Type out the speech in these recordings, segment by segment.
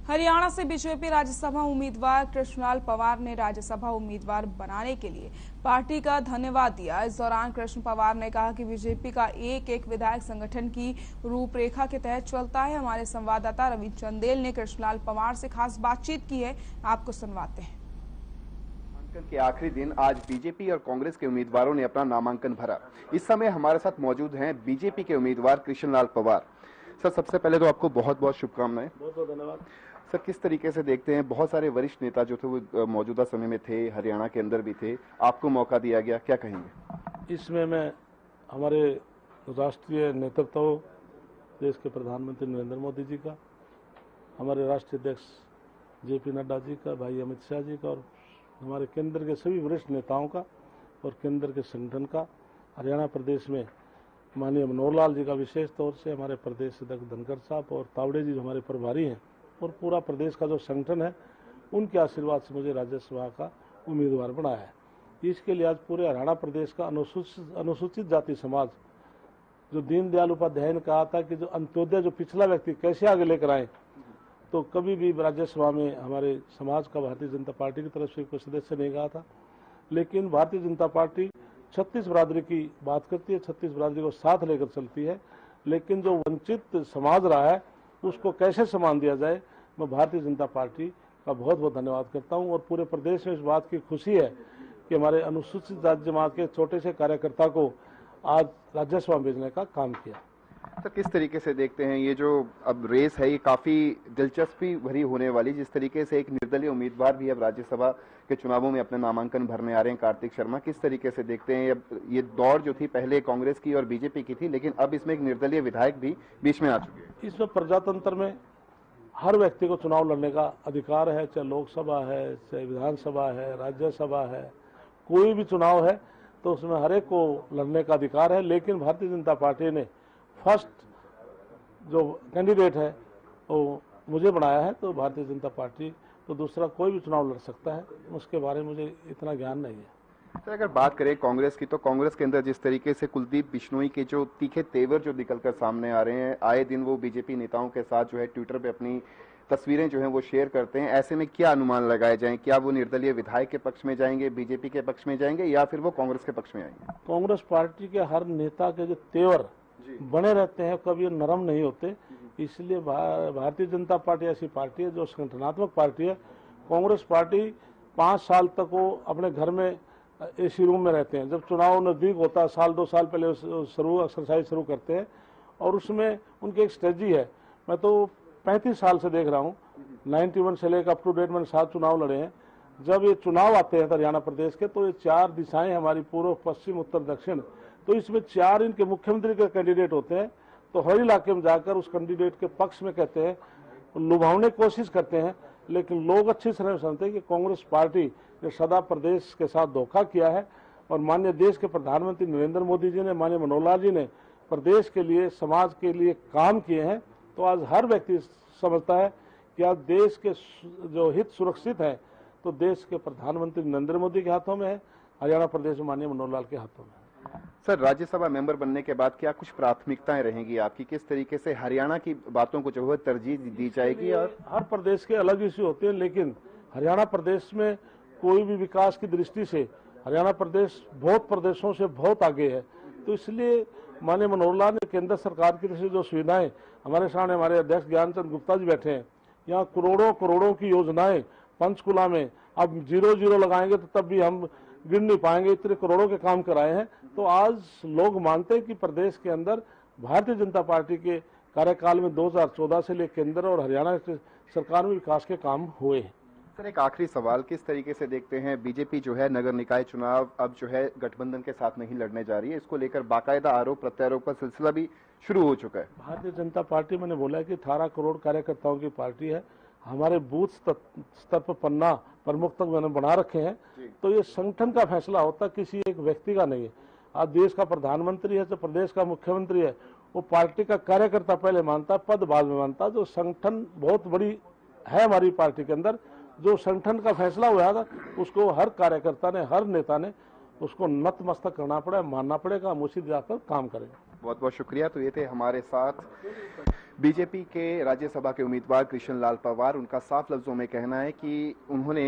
हरियाणा से बीजेपी राज्यसभा उम्मीदवार कृष्णलाल पवार ने राज्यसभा उम्मीदवार बनाने के लिए पार्टी का धन्यवाद दिया। इस दौरान कृष्ण पवार ने कहा कि बीजेपी का एक एक विधायक संगठन की रूपरेखा के तहत चलता है। हमारे संवाददाता रवि चंदेल ने कृष्णलाल पवार से खास बातचीत की है, आपको सुनवाते हैं। नामांकन के आखिरी दिन आज बीजेपी और कांग्रेस के उम्मीदवारों ने अपना नामांकन भरा। इस समय हमारे साथ मौजूद हैं बीजेपी के उम्मीदवार कृष्णलाल पवार। सर, सबसे पहले तो आपको बहुत बहुत शुभकामनाएं। बहुत बहुत धन्यवाद। सर, किस तरीके से देखते हैं, बहुत सारे वरिष्ठ नेता जो थे वो मौजूदा समय में थे, हरियाणा के अंदर भी थे, आपको मौका दिया गया, क्या कहेंगे? इसमें मैं हमारे राष्ट्रीय नेतृत्व, देश के प्रधानमंत्री नरेंद्र मोदी जी का, हमारे राष्ट्रीय अध्यक्ष जेपी नड्डा जी का, भाई अमित शाह जी का और हमारे केंद्र के सभी वरिष्ठ नेताओं का और केंद्र के संगठन का, हरियाणा प्रदेश में माननीय मनोहर लाल जी का, विशेष तौर से हमारे प्रदेश अध्यक्ष धनखड़ साहब और तावड़े जी जो हमारे प्रभारी हैं, और पूरा प्रदेश का जो संगठन है, उनके आशीर्वाद से मुझे राज्यसभा का उम्मीदवार बनाया है। इसके लिए आज पूरे हरियाणा प्रदेश का अनुसूचित जाति समाज, जो दीनदयाल उपाध्याय ने कहा था कि जो अंत्योदय, जो पिछला व्यक्ति कैसे आगे लेकर आए, तो कभी भी राज्यसभा में हमारे समाज का भारतीय जनता पार्टी की तरफ से कोई सदस्य नहीं कहा था। लेकिन भारतीय जनता पार्टी 36 बिरादरी की बात करती है, 36 बिरादरी को साथ लेकर चलती है, लेकिन जो वंचित समाज रहा है उसको कैसे सम्मान दिया जाए, मैं भारतीय जनता पार्टी का बहुत बहुत धन्यवाद करता हूं। और पूरे प्रदेश में इस बात की खुशी है कि हमारे अनुसूचित जाति जमात के छोटे से कार्यकर्ता को आज राज्यसभा भेजने का काम किया। तो किस तरीके से देखते हैं ये जो अब रेस है, ये काफी दिलचस्पी भरी होने वाली, जिस तरीके से एक निर्दलीय उम्मीदवार भी अब राज्यसभा के चुनावों में अपने नामांकन भरने आ रहे हैं, कार्तिक शर्मा, किस तरीके से देखते हैं? अब ये दौड़ जो थी पहले कांग्रेस की और बीजेपी की थी, लेकिन अब इसमें एक निर्दलीय विधायक भी बीच में आ चुके हैं। इसमें प्रजातंत्र में हर व्यक्ति को चुनाव लड़ने का अधिकार है, चाहे लोकसभा है, चाहे विधानसभा है, राज्यसभा है, कोई भी चुनाव है तो उसमें हर एक को लड़ने का अधिकार है। लेकिन भारतीय जनता पार्टी ने फर्स्ट जो कैंडिडेट है वो मुझे बनाया है, तो भारतीय जनता पार्टी तो दूसरा कोई भी चुनाव लड़ सकता है, उसके बारे में मुझे इतना ज्ञान नहीं है। सर, अगर बात करें कांग्रेस की, तो कांग्रेस के अंदर जिस तरीके से कुलदीप बिश्नोई के जो तीखे तेवर जो निकलकर सामने आ रहे हैं, आए दिन वो बीजेपी नेताओं के साथ जो है ट्विटर पे अपनी तस्वीरें जो हैं वो शेयर करते हैं, ऐसे में क्या अनुमान लगाए जाएं? क्या वो निर्दलीय विधायक के पक्ष में जाएंगे, बीजेपी के पक्ष में जाएंगे, या फिर वो कांग्रेस के पक्ष में आएंगे? कांग्रेस पार्टी के हर नेता के जो तेवर बने रहते हैं, कभी नरम नहीं होते, इसलिए भारतीय जनता पार्टी ऐसी पार्टी है जो संगठनात्मक पार्टी है। कांग्रेस पार्टी 5 साल तक वो अपने घर में एसी रूम में रहते हैं। जब चुनाव नजदीक होता है, साल 2 साल पहले एक्सरसाइज शुरू करते हैं, और उसमें उनकी एक स्ट्रेटजी है। मैं तो 35 साल से देख रहा हूँ, 91 से लेकर अप टू डेट मैंने 7 चुनाव लड़े हैं। जब ये चुनाव आते हैं हरियाणा प्रदेश के, तो ये 4 दिशाएं हमारी, पूर्व, पश्चिम, उत्तर, दक्षिण, तो इसमें 4 इनके मुख्यमंत्री के कैंडिडेट होते हैं। तो हर इलाके में जाकर उस कैंडिडेट के पक्ष में कहते हैं, लुभावने की कोशिश करते हैं, लेकिन लोग अच्छी तरह समझते हैं कि कांग्रेस पार्टी ने सदा प्रदेश के साथ धोखा किया है। और माननीय देश के प्रधानमंत्री नरेंद्र मोदी जी ने, माननीय मनोहर लाल जी ने प्रदेश के लिए, समाज के लिए काम किए हैं। तो आज हर व्यक्ति समझता है कि आज देश के जो हित सुरक्षित है, तो देश के प्रधानमंत्री नरेंद्र मोदी के हाथों में है, हरियाणा प्रदेश में माननीय मनोहर लाल के हाथों में। सर, राज्यसभा मेंबर बनने के बाद क्या कुछ प्राथमिकताएं रहेंगी आपकी? किस तरीके से हरियाणा की बातों को जो है तरजीह दी जाएगी? और हर प्रदेश के अलग इश्यू होते हैं, लेकिन हरियाणा प्रदेश में कोई भी विकास की दृष्टि से हरियाणा प्रदेश बहुत प्रदेशों से बहुत आगे है। तो इसलिए माननीय मनोहर लाल ने केंद्र सरकार की तरफ से जो सुविधाएं, हमारे सामने हमारे अध्यक्ष ज्ञानचंद गुप्ता जी बैठे हैं, यहाँ करोड़ों करोड़ों की योजनाएं पंचकुला में, अब 0-0 लगाएंगे तो तब भी हम गिन नहीं पाएंगे, इतने करोड़ों के काम कराए हैं। तो आज लोग मानते हैं कि प्रदेश के अंदर भारतीय जनता पार्टी के कार्यकाल में 2014 से लेकर केंद्र और हरियाणा सरकार में विकास के काम हुए हैं। सर, एक आखिरी सवाल, किस तरीके से देखते हैं, बीजेपी जो है नगर निकाय चुनाव अब जो है गठबंधन के साथ नहीं लड़ने जा रही है, इसको लेकर बाकायदा आरोप प्रत्यारोप का सिलसिला भी शुरू हो चुका है। भारतीय जनता पार्टी, मैंने बोला है कि 18 करोड़ कार्यकर्ताओं की पार्टी है, हमारे बूथ स्तर पर पन्ना प्रमुख तक मैंने बना रखे हैं। तो ये संगठन का फैसला होता, किसी एक व्यक्ति का नहीं है। आज देश का प्रधानमंत्री है, जो प्रदेश का मुख्यमंत्री है, वो पार्टी का कार्यकर्ता पहले मानता, पद बाद में मानता। जो संगठन बहुत बड़ी है हमारी पार्टी के अंदर, जो संगठन का फैसला हुआ था उसको हर कार्यकर्ता ने, हर नेता ने उसको नतमस्तक करना पड़ा, मानना पड़ेगा। हम उसी जाकर काम करेंगे। बहुत बहुत शुक्रिया। तो ये थे हमारे साथ बीजेपी के राज्यसभा के उम्मीदवार कृष्ण लाल पंवार, उनका साफ लफ्जों में कहना है कि उन्होंने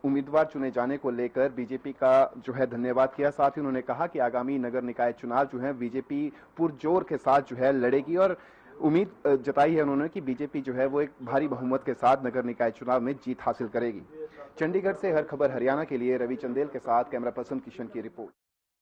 उम्मीदवार चुने जाने को लेकर बीजेपी का जो है धन्यवाद किया। साथ ही उन्होंने कहा कि आगामी नगर निकाय चुनाव जो है बीजेपी पुरजोर के साथ जो है लड़ेगी और उम्मीद जताई है उन्होंने कि बीजेपी जो है वो एक भारी बहुमत के साथ नगर निकाय चुनाव में जीत हासिल करेगी। चंडीगढ़ से हर खबर हरियाणा के लिए रवि चंदेल के साथ कैमरा पर्सन किशन की रिपोर्ट।